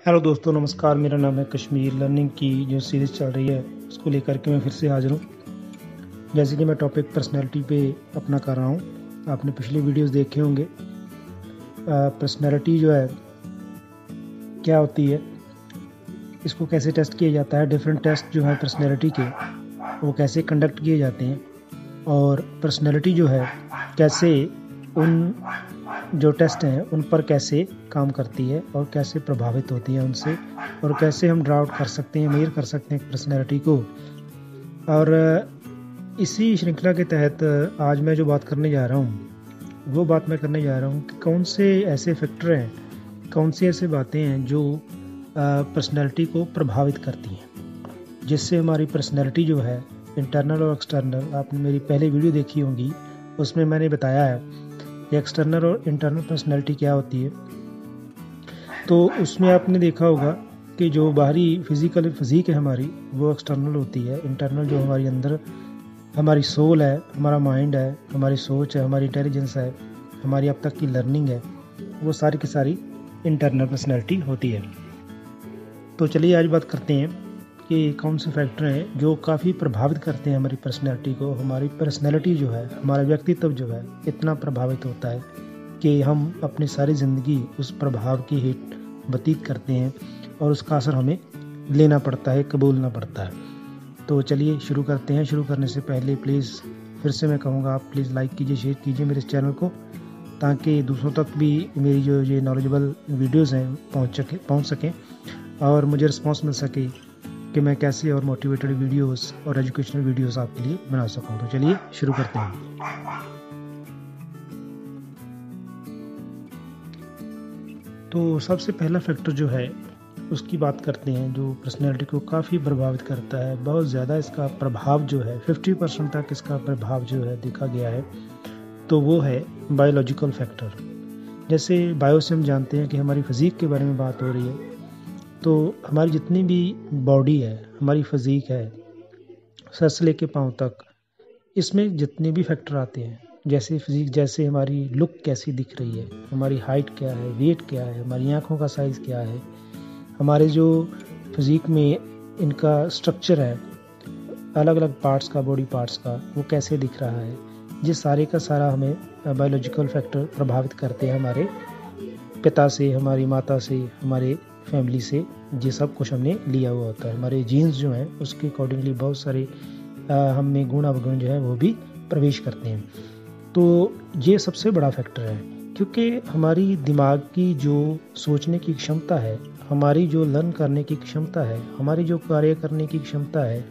Hello दोस्तों, नमस्कार। मेरा नाम है कश्मीर। लर्निंग की जो सीरीज़ चल रही है उसको लेकर के मैं फिर से हाजिर हूँ। जैसे कि मैं टॉपिक पर्सनैलिटी पे अपना कर रहा हूँ। आपने पिछले वीडियोस देखे होंगे। पर्सनैलिटी जो है क्या होती है, इसको कैसे टेस्ट किया जाता है, डिफरेंट टेस्ट जो है पर्सनैलिटी के वो कैसे कंडक्ट किए जाते हैं, और पर्सनैलिटी जो है कैसे उन जो टेस्ट हैं उन पर कैसे काम करती है और कैसे प्रभावित होती है उनसे, और कैसे हम ड्रा आउट कर सकते हैं, मेजर कर सकते हैं पर्सनैलिटी को। और इसी श्रृंखला के तहत आज मैं जो बात करने जा रहा हूँ वो बात मैं करने जा रहा हूँ कि कौन से ऐसे फैक्टर हैं, कौन सी ऐसी बातें हैं जो पर्सनैलिटी को प्रभावित करती हैं, जिससे हमारी पर्सनैलिटी जो है इंटरनल और एक्सटर्नल, आपने मेरी पहले वीडियो देखी होगी उसमें मैंने बताया है कि एक्सटर्नल और इंटरनल पर्सनैलिटी क्या होती है। तो उसमें आपने देखा होगा कि जो बाहरी फिज़ीक है हमारी वो एक्सटर्नल होती है। इंटरनल जो हमारी अंदर हमारी सोल है, हमारा माइंड है, हमारी सोच है, हमारी इंटेलिजेंस है, हमारी अब तक की लर्निंग है, वो सारी की सारी इंटरनल पर्सनैलिटी होती है। तो चलिए आज बात करते हैं कि कौन से फैक्टर हैं जो काफ़ी प्रभावित करते हैं हमारी पर्सनैलिटी को। हमारी पर्सनैलिटी जो है, हमारा व्यक्तित्व जो है इतना प्रभावित होता है कि हम अपनी सारी ज़िंदगी उस प्रभाव की हिट व्यतीत करते हैं और उसका असर हमें लेना पड़ता है, कबूलना पड़ता है। तो चलिए शुरू करते हैं। शुरू करने से पहले प्लीज़ फिर से मैं कहूँगा, आप प्लीज़ लाइक कीजिए, शेयर कीजिए मेरे इस चैनल को, ताकि दूसरों तक भी मेरी जो ये नॉलेजेबल वीडियोज़ हैं पहुँच सकें और मुझे रिस्पॉन्स मिल सके कि मैं कैसे और मोटिवेटेड वीडियोस और एजुकेशनल वीडियोस आपके लिए बना सकूं। तो चलिए शुरू करते हैं। तो सबसे पहला फैक्टर जो है उसकी बात करते हैं जो पर्सनैलिटी को काफ़ी प्रभावित करता है। बहुत ज़्यादा इसका प्रभाव जो है 50% तक इसका प्रभाव जो है देखा गया है, तो वो है बायोलॉजिकल फैक्टर। जैसे बायो से हम जानते हैं कि हमारी फिज़ीक के बारे में बात हो रही है, तो हमारी जितनी भी बॉडी है, हमारी फिज़ीक है, सर से लेके पाँव तक, इसमें जितने भी फैक्टर आते हैं, जैसे फिज़ीक, जैसे हमारी लुक कैसी दिख रही है, हमारी हाइट क्या है, वेट क्या है, हमारी आँखों का साइज़ क्या है, हमारे जो फिज़ीक में इनका स्ट्रक्चर है, अलग अलग पार्ट्स का, बॉडी पार्ट्स का, वो कैसे दिख रहा है, ये सारे का सारा हमें बायोलॉजिकल फैक्टर प्रभावित करते हैं। हमारे पिता से, हमारी माता से, हमारे फैमिली से ये सब कुछ हमने लिया हुआ होता है। हमारे जीन्स जो हैं उसके अकॉर्डिंगली बहुत सारे हम में गुण अवगुण जो है वो भी प्रवेश करते हैं। तो ये सबसे बड़ा फैक्टर है, क्योंकि हमारी दिमाग की जो सोचने की क्षमता है, हमारी जो लर्न करने की क्षमता है, हमारी जो कार्य करने की क्षमता है,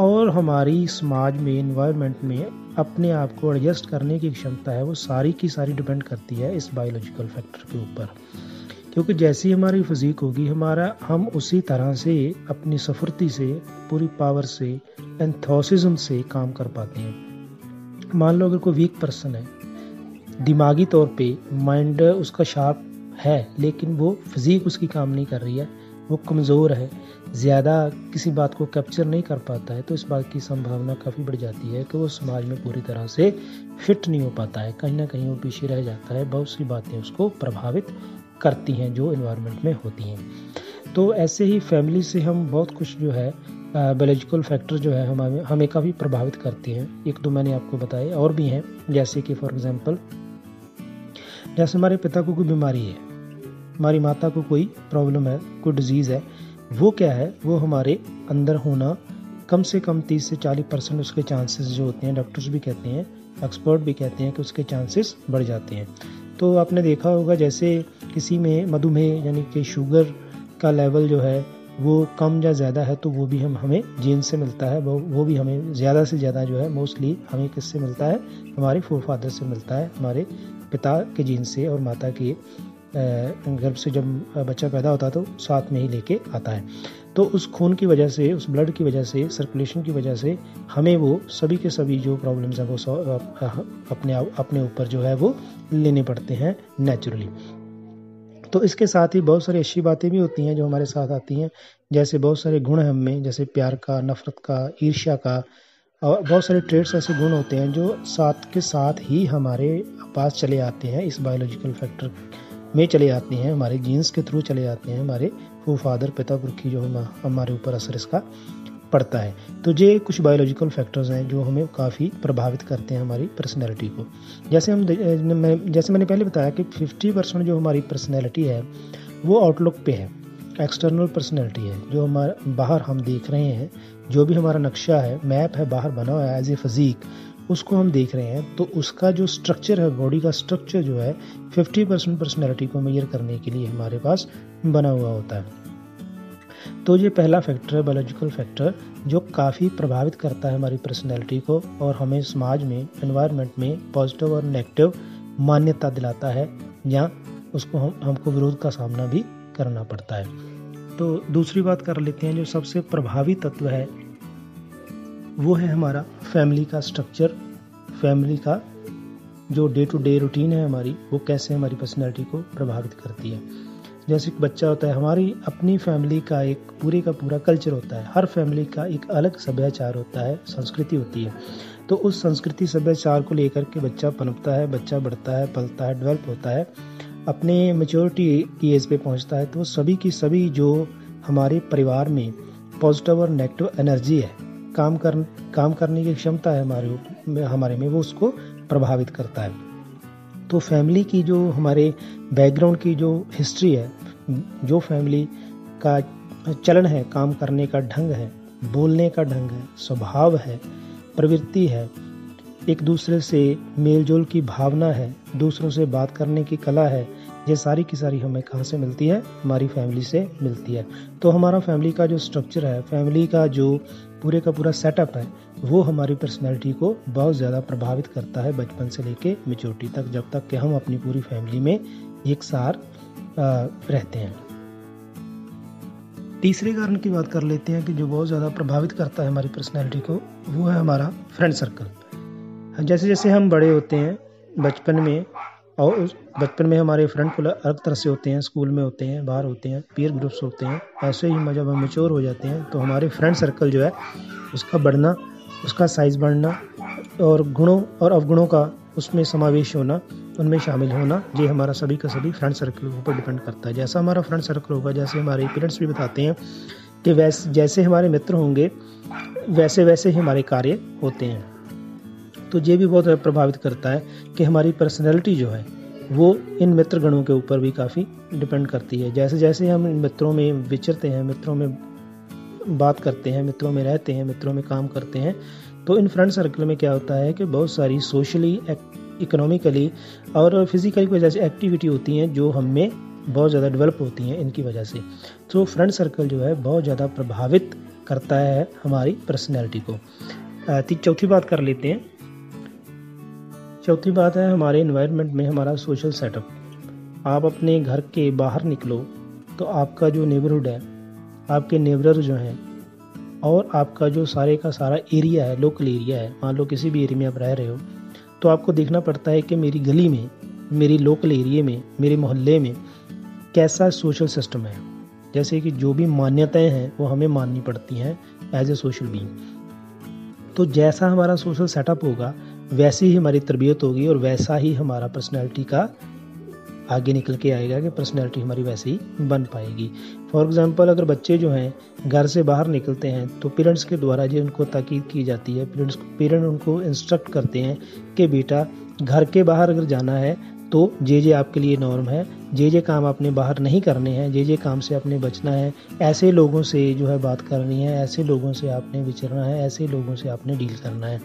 और हमारी समाज में, इन्वायरमेंट में अपने आप को एडजस्ट करने की क्षमता है, वो सारी की सारी डिपेंड करती है इस बायोलॉजिकल फैक्टर के ऊपर। क्योंकि जैसी हमारी फिज़ीक होगी, हम उसी तरह से अपनी सफुर्ती से, पूरी पावर से, एंथुसिज्म से काम कर पाते हैं। मान लो अगर कोई वीक पर्सन है, दिमागी तौर पे माइंड उसका शार्प है, लेकिन वो फिज़ीक उसकी काम नहीं कर रही है, वो कमज़ोर है, ज़्यादा किसी बात को कैप्चर नहीं कर पाता है, तो इस बात की संभावना काफ़ी बढ़ जाती है कि वो समाज में पूरी तरह से फिट नहीं हो पाता है, कहीं ना कहीं वो पीछे रह जाता है। बहुत सी बातें उसको प्रभावित करती हैं जो एनवायरनमेंट में होती हैं। तो ऐसे ही फैमिली से हम बहुत कुछ जो है बायोलॉजिकल फैक्टर जो है हमें काफ़ी प्रभावित करते हैं। एक दो मैंने आपको बताए, और भी हैं, जैसे कि फॉर एग्जांपल, जैसे हमारे पिता को कोई बीमारी है, हमारी माता को कोई प्रॉब्लम है, कोई डिजीज़ है, वो क्या है, वो हमारे अंदर होना कम से कम 30 से 40% उसके चांसेस जो होते हैं, डॉक्टर्स भी कहते हैं, एक्सपर्ट भी कहते हैं कि उसके चांसेस बढ़ जाते हैं। तो आपने देखा होगा जैसे किसी में मधुमेह यानी कि शुगर का लेवल जो है वो कम या ज़्यादा है, तो वो भी हमें जीन से मिलता है। वो भी हमें ज़्यादा से ज़्यादा जो है मोस्टली हमें किससे मिलता है, हमारे फोरफादर से मिलता है, हमारे पिता के जीन से, और माता के गर्भ से जब बच्चा पैदा होता है तो साथ में ही लेके आता है। तो उस खून की वजह से, उस ब्लड की वजह से, सर्कुलेशन की वजह से हमें वो सभी के सभी जो प्रॉब्लम्स हैं वो अपने ऊपर जो है वो लेने पड़ते हैं नेचुरली। तो इसके साथ ही बहुत सारी अच्छी बातें भी होती हैं जो हमारे साथ आती हैं, जैसे बहुत सारे गुण हैं हमें, जैसे प्यार का, नफ़रत का, ईर्ष्या का, और बहुत सारे ट्रेड्स ऐसे गुण होते हैं जो साथ के साथ ही हमारे पास चले आते हैं इस बायोलॉजिकल फैक्टर में चले आते हैं, हमारे जीन्स के थ्रू चले आते हैं, हमारे फादर पिता पुरखी जो हमारे ऊपर असर इसका पड़ता है। तो ये कुछ बायोलॉजिकल फैक्टर्स हैं जो हमें काफ़ी प्रभावित करते हैं हमारी पर्सनैलिटी को। जैसे मैंने पहले बताया कि 50% जो हमारी पर्सनैलिटी है वो आउटलुक पे है, एक्सटर्नल पर्सनैलिटी है, जो हमारा बाहर हम देख रहे हैं, जो भी हमारा नक्शा है, मैप है बाहर बना हुआ है एज ए फिजिक, उसको हम देख रहे हैं। तो उसका जो स्ट्रक्चर है, बॉडी का स्ट्रक्चर जो है 50% पर्सनैलिटी को मेजर करने के लिए हमारे पास बना हुआ होता है। तो ये पहला फैक्टर है, बायोलॉजिकल फैक्टर, जो काफ़ी प्रभावित करता है हमारी पर्सनैलिटी को और हमें समाज में, एनवायरनमेंट में पॉजिटिव और नेगेटिव मान्यता दिलाता है, या उसको हमको विरोध का सामना भी करना पड़ता है। तो दूसरी बात कर लेते हैं, जो सबसे प्रभावी तत्व है वो है हमारा फैमिली का स्ट्रक्चर। फैमिली का जो डे टू डे रूटीन है हमारी, वो कैसे हमारी पर्सनैलिटी को प्रभावित करती है। जैसे एक बच्चा होता है, हमारी अपनी फैमिली का एक पूरे का पूरा कल्चर होता है, हर फैमिली का एक अलग सभ्याचार होता है, संस्कृति होती है। तो उस संस्कृति सभ्याचार को लेकर के बच्चा पनपता है, बच्चा बढ़ता है, पलता है, डेवलप होता है, अपने मैच्योरिटी की एज पे पहुंचता है। तो सभी की सभी जो हमारे परिवार में पॉजिटिव और नेगेटिव एनर्जी है, काम करने की क्षमता है हमारे में, वो उसको प्रभावित करता है। तो फैमिली की जो हमारे बैकग्राउंड की जो हिस्ट्री है, जो फैमिली का चलन है, काम करने का ढंग है, बोलने का ढंग है, स्वभाव है, प्रवृत्ति है, एक दूसरे से मेलजोल की भावना है, दूसरों से बात करने की कला है, ये सारी की सारी हमें कहाँ से मिलती है? हमारी फैमिली से मिलती है। तो हमारा फैमिली का जो स्ट्रक्चर है, फैमिली का जो पूरे का पूरा सेटअप है, वो हमारी पर्सनैलिटी को बहुत ज़्यादा प्रभावित करता है बचपन से लेके मैच्योरिटी तक, जब तक कि हम अपनी पूरी फैमिली में एक साथ रहते हैं। तीसरे कारण की बात कर लेते हैं कि जो बहुत ज़्यादा प्रभावित करता है हमारी पर्सनैलिटी को, वो है हमारा फ्रेंड सर्कल। जैसे जैसे हम बड़े होते हैं बचपन में, और उस बचपन में हमारे फ्रेंड को अलग तरह से होते हैं, स्कूल में होते हैं, बाहर होते हैं, पीयर ग्रुप्स होते हैं। ऐसे ही जब हम मैच्योर हो जाते हैं तो हमारे फ्रेंड सर्कल जो है उसका बढ़ना, उसका साइज़ बढ़ना और गुणों और अवगुणों का उसमें समावेश होना, उनमें शामिल होना, ये हमारा सभी का सभी फ्रेंड सर्कल के ऊपर डिपेंड करता है। जैसा हमारा फ्रेंड सर्कल होगा, जैसे हमारे पेरेंट्स भी बताते हैं कि जैसे हमारे मित्र होंगे वैसे वैसे ही हमारे कार्य होते हैं। तो ये भी बहुत प्रभावित करता है कि हमारी पर्सनैलिटी जो है वो इन मित्र गणों के ऊपर भी काफ़ी डिपेंड करती है। जैसे जैसे हम मित्रों में विचरते हैं, मित्रों में बात करते हैं, मित्रों में रहते हैं, मित्रों में काम करते हैं, तो इन फ्रेंड सर्कल में क्या होता है कि बहुत सारी सोशली, इकोनॉमिकली और फिजिकली वजह से एक्टिविटी होती हैं जो हम में बहुत ज़्यादा डेवलप होती हैं इनकी वजह से। तो फ्रेंड सर्कल जो है बहुत ज़्यादा प्रभावित करता है हमारी पर्सनैलिटी को। चौथी बात कर लेते हैं। चौथी बात है हमारे एनवायरनमेंट में हमारा सोशल सेटअप। आप अपने घर के बाहर निकलो तो आपका जो नेबरहुड है, आपके नेबर जो हैं, और आपका जो सारे का सारा एरिया है, लोकल एरिया है, मान लो किसी भी एरिया में आप रह रहे हो, तो आपको देखना पड़ता है कि मेरी गली में, मेरी लोकल एरिया में, मेरे मोहल्ले में कैसा सोशल सिस्टम है। जैसे कि जो भी मान्यताएं हैं वो हमें माननी पड़ती हैं एज ए सोशल बीइंग। तो जैसा हमारा सोशल सेटअप होगा वैसी ही हमारी तरबियत होगी और वैसा ही हमारा पर्सनैलिटी का आगे निकल के आएगा कि पर्सनैलिटी हमारी वैसे ही बन पाएगी। फॉर एग्जांपल, अगर बच्चे जो हैं घर से बाहर निकलते हैं तो पेरेंट्स के द्वारा जो उनको ताकीद की जाती है, पेरेंट उनको इंस्ट्रक्ट करते हैं कि बेटा घर के बाहर अगर जाना है तो जे आपके लिए नॉर्म है, जे काम आपने बाहर नहीं करने हैं, जे काम से आपने बचना है, ऐसे लोगों से जो है बात करनी है, ऐसे लोगों से आपने विचरना है, ऐसे लोगों से आपने डील करना है।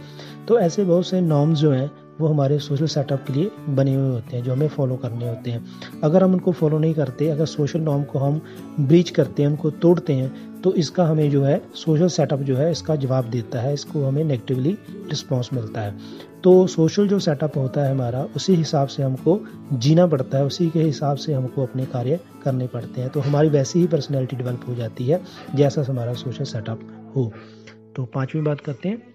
तो ऐसे बहुत से नॉर्म्स जो हैं वो हमारे सोशल सेटअप के लिए बने हुए होते हैं जो हमें फॉलो करने होते हैं। अगर हम उनको फॉलो नहीं करते, अगर सोशल नॉर्म को हम ब्रीच करते हैं, उनको तोड़ते हैं, तो इसका हमें जो है सोशल सेटअप जो है इसका जवाब देता है, इसको हमें नेगेटिवली रिस्पॉन्स मिलता है। तो सोशल जो सेटअप होता है हमारा, उसी हिसाब से हमको जीना पड़ता है, उसी के हिसाब से हमको अपने कार्य करने पड़ते हैं। तो हमारी वैसी ही पर्सनैलिटी डेवलप हो जाती है जैसा हमारा सोशल सेटअप हो। तो पांचवी बात करते हैं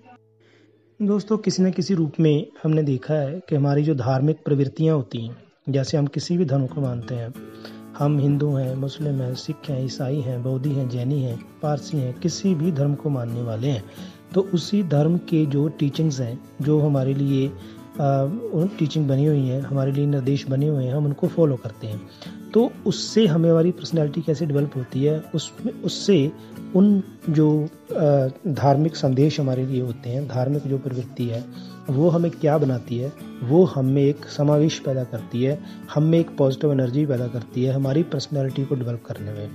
दोस्तों, किसी न किसी रूप में हमने देखा है कि हमारी जो धार्मिक प्रवृत्तियाँ होती हैं, जैसे हम किसी भी धर्म को मानते हैं, हम हिंदू हैं, मुस्लिम हैं, सिख हैं, ईसाई हैं, बौद्धी हैं, जैनी हैं, पारसी हैं, किसी भी धर्म को मानने वाले हैं, तो उसी धर्म के जो टीचिंग्स हैं, जो हमारे लिए टीचिंग बनी हुई है, हमारे लिए निर्देश बने हुए हैं, हम उनको फॉलो करते हैं। तो उससे हमें हमारी पर्सनैलिटी कैसे डेवलप होती है, उससे उन जो धार्मिक संदेश हमारे लिए होते हैं, धार्मिक जो प्रवृत्ति है वो हमें क्या बनाती है, वो हमें एक समावेश पैदा करती है, हमें एक पॉजिटिव एनर्जी पैदा करती है हमारी पर्सनैलिटी को डेवलप करने में।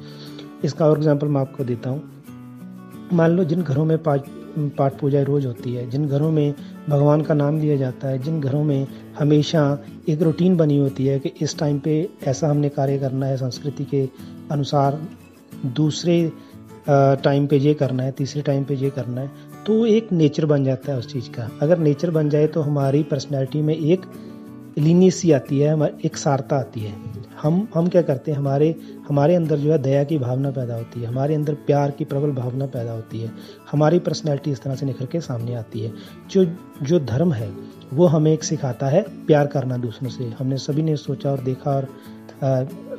इसका और एग्जांपल मैं आपको देता हूँ। मान लो जिन घरों में पाठ पूजा रोज़ होती है, जिन घरों में भगवान का नाम लिया जाता है, जिन घरों में हमेशा एक रूटीन बनी होती है कि इस टाइम पे ऐसा हमने कार्य करना है, संस्कृति के अनुसार दूसरे टाइम पे ये करना है, तीसरे टाइम पे ये करना है, तो एक नेचर बन जाता है उस चीज़ का। अगर नेचर बन जाए तो हमारी पर्सनैलिटी में एक लीनियसी आती है, एक सारता आती है। हम क्या करते हैं, हमारे अंदर जो है दया की भावना पैदा होती है, हमारे अंदर प्यार की प्रबल भावना पैदा होती है, हमारी पर्सनैलिटी इस तरह से निखर के सामने आती है। जो धर्म है वो हमें एक सिखाता है प्यार करना दूसरों से। हमने सभी ने सोचा और देखा और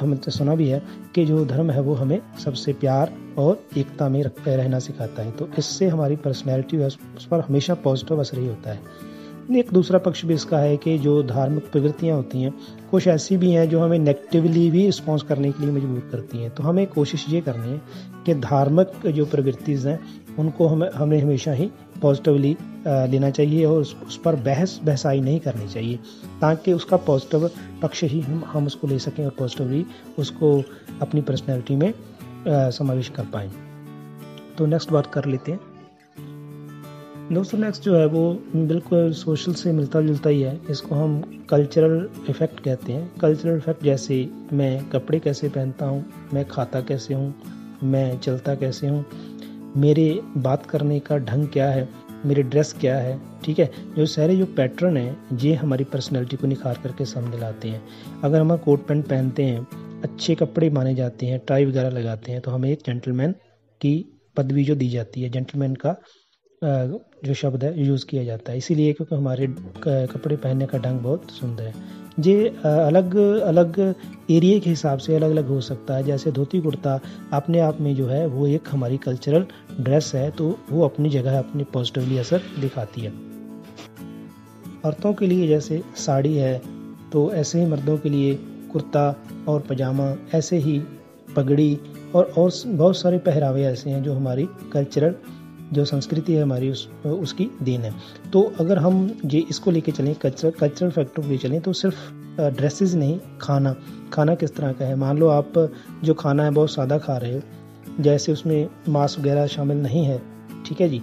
हमने तो सुना भी है कि जो धर्म है वो हमें सबसे प्यार और एकता में रहना सिखाता है। तो इससे हमारी पर्सनैलिटी उस पर हमेशा पॉजिटिव असर ही होता है। एक दूसरा पक्ष भी इसका है कि जो धार्मिक प्रवृत्तियाँ होती हैं, कुछ ऐसी भी हैं जो हमें नेगेटिवली भी रिस्पॉन्स करने के लिए मजबूर करती हैं। तो हमें कोशिश ये करनी है कि धार्मिक जो प्रवृत्तियाँ हैं उनको हमें हमेशा ही पॉजिटिवली लेना चाहिए और उस पर बहसाई नहीं करनी चाहिए, ताकि उसका पॉजिटिव पक्ष ही हम उसको ले सकें और पॉजिटिवली उसको अपनी पर्सनैलिटी में समावेश कर पाएँ। तो नेक्स्ट बात कर लेते हैं दोस्तों। नेक्स्ट जो है वो बिल्कुल सोशल से मिलता जुलता ही है। इसको हम कल्चरल इफ़ेक्ट कहते हैं। कल्चरल इफ़ेक्ट जैसे मैं कपड़े कैसे पहनता हूँ, मैं खाता कैसे हूँ, मैं चलता कैसे हूँ, मेरे बात करने का ढंग क्या है, मेरी ड्रेस क्या है, ठीक है। जो सारे जो पैटर्न हैं ये हमारी पर्सनैलिटी को निखार करके सामने लाते हैं। अगर हम कोट पैंट पहनते हैं, अच्छे कपड़े माने जाते हैं, टाई वगैरह लगाते हैं, तो हमें एक जेंटलमैन की पदवी जो दी जाती है, जेंटलमैन का जो शब्द है यूज़ किया जाता है, इसीलिए क्योंकि हमारे कपड़े पहनने का ढंग बहुत सुंदर है। ये अलग अलग एरिया के हिसाब से अलग अलग हो सकता है। जैसे धोती कुर्ता अपने आप में जो है वो एक हमारी कल्चरल ड्रेस है, तो वो अपनी जगह अपनी पॉजिटिवली असर दिखाती है। औरतों के लिए जैसे साड़ी है, तो ऐसे ही मर्दों के लिए कुर्ता और पजामा, ऐसे ही पगड़ी और बहुत सारे पहरावे ऐसे हैं जो हमारी कल्चरल जो संस्कृति है हमारी उसकी देन है। तो अगर हम ये इसको लेके चलें, कल्चरल फैक्टर ले चलें, तो सिर्फ ड्रेसेस नहीं, खाना किस तरह का है। मान लो आप जो खाना है बहुत सादा खा रहे हो, जैसे उसमें मांस वगैरह शामिल नहीं है, ठीक है जी,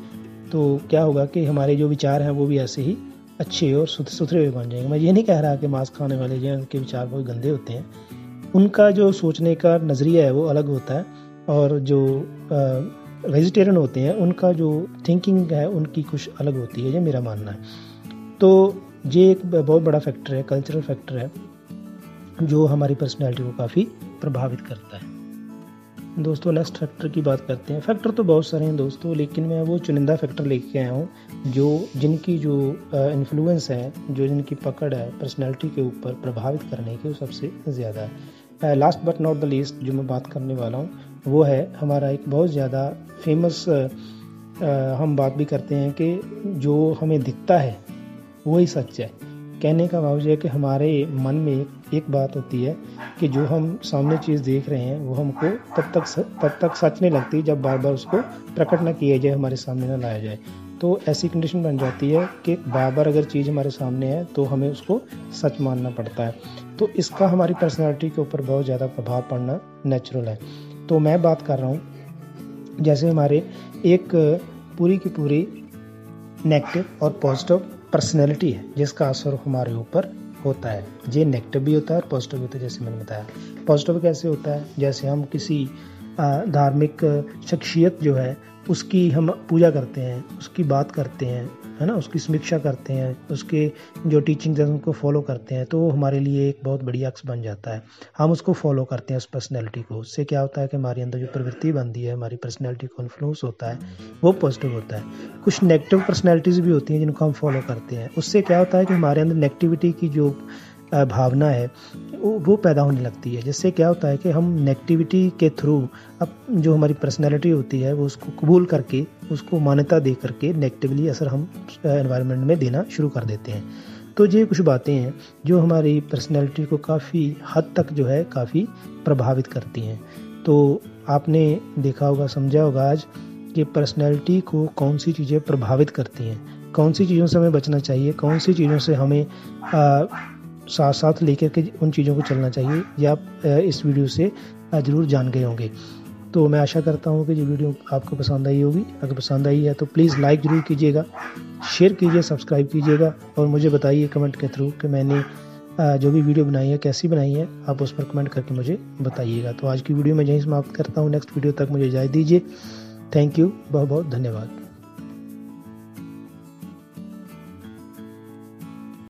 तो क्या होगा कि हमारे जो विचार हैं वो भी ऐसे ही अच्छे और सुथरे हुए बन जाएंगे। मैं ये नहीं कह रहा कि मांस खाने वाले जो हैं उनके विचार बहुत गंदे होते हैं, उनका जो सोचने का नज़रिया है वो अलग होता है, और जो वेजिटेरियन होते हैं उनका जो थिंकिंग है उनकी कुछ अलग होती है, ये मेरा मानना है। तो ये एक बहुत बड़ा फैक्टर है, कल्चरल फैक्टर है, जो हमारी पर्सनैलिटी को काफ़ी प्रभावित करता है। दोस्तों नेक्स्ट फैक्टर की बात करते हैं। फैक्टर तो बहुत सारे हैं दोस्तों, लेकिन मैं वो चुनिंदा फैक्टर लेके आया हूँ जिनकी जो इन्फ्लुएंस है, जो जिनकी पकड़ है पर्सनैलिटी के ऊपर प्रभावित करने की, वो सबसे ज़्यादा है। Last but not the least जो मैं बात करने वाला हूँ वो है हमारा एक बहुत ज़्यादा फेमस, हम बात भी करते हैं कि जो हमें दिखता है वही सच है। कहने का भाव है कि हमारे मन में एक बात होती है कि जो हम सामने चीज़ देख रहे हैं वो हमको तब तक सच नहीं लगती जब बार बार उसको प्रकट ना किया जाए, हमारे सामने ना लाया जाए। तो ऐसी कंडीशन बन जाती है कि बार बार अगर चीज़ हमारे सामने है तो हमें उसको सच मानना पड़ता है। तो इसका हमारी पर्सनैलिटी के ऊपर बहुत ज़्यादा प्रभाव पड़ना नेचुरल है। तो मैं बात कर रहा हूँ जैसे हमारे एक पूरी की पूरी नेगेटिव और पॉजिटिव पर्सनैलिटी है जिसका असर हमारे ऊपर होता है। ये नेगेटिव भी होता है और पॉजिटिव भी होता है। जैसे मैंने बताया पॉजिटिव कैसे होता है, जैसे हम किसी धार्मिक शख्सियत जो है उसकी हम पूजा करते हैं, उसकी बात करते हैं, है ना, उसकी समीक्षा करते हैं, उसके जो टीचिंग्स हैं उनको फॉलो करते हैं, तो वो हमारे लिए एक बहुत बड़ी अक्स बन जाता है। हम उसको फॉलो करते हैं उस पर्सनैलिटी को। उससे क्या होता है कि हमारे अंदर जो प्रवृत्ति बनती है, हमारी पर्सनैलिटी को इन्फ्लुएंस होता है, वो पॉजिटिव होता है। कुछ नेगेटिव पर्सनैलिटीज़ भी होती हैं जिनको हम फॉलो करते हैं। उससे क्या होता है कि हमारे अंदर नेगेटिविटी की जो भावना है वो पैदा होने लगती है, जिससे क्या होता है कि हम नेगेटिविटी के थ्रू अब जो हमारी पर्सनैलिटी होती है वो उसको कबूल करके, उसको मान्यता दे करके नेगेटिवली असर हम एनवायरनमेंट में देना शुरू कर देते हैं। तो ये कुछ बातें हैं जो हमारी पर्सनैलिटी को काफ़ी हद तक जो है काफ़ी प्रभावित करती हैं। तो आपने देखा होगा, समझा होगा आज कि पर्सनैलिटी को कौन सी चीज़ें प्रभावित करती हैं, कौन सी चीज़ों से हमें बचना चाहिए, कौन सी चीज़ों से हमें साथ साथ लेकर के उन चीज़ों को चलना चाहिए, ये आप इस वीडियो से ज़रूर जान गए होंगे। तो मैं आशा करता हूँ कि ये वीडियो आपको पसंद आई होगी। अगर पसंद आई है तो प्लीज़ लाइक ज़रूर कीजिएगा, शेयर कीजिए, सब्सक्राइब कीजिएगा और मुझे बताइए कमेंट के थ्रू कि मैंने जो भी वीडियो बनाई है कैसी बनाई है, आप उस पर कमेंट करके मुझे बताइएगा। तो आज की वीडियो मैं यहीं समाप्त करता हूँ। नेक्स्ट वीडियो तक मुझे इजाज़त दीजिए। थैंक यू, बहुत बहुत धन्यवाद।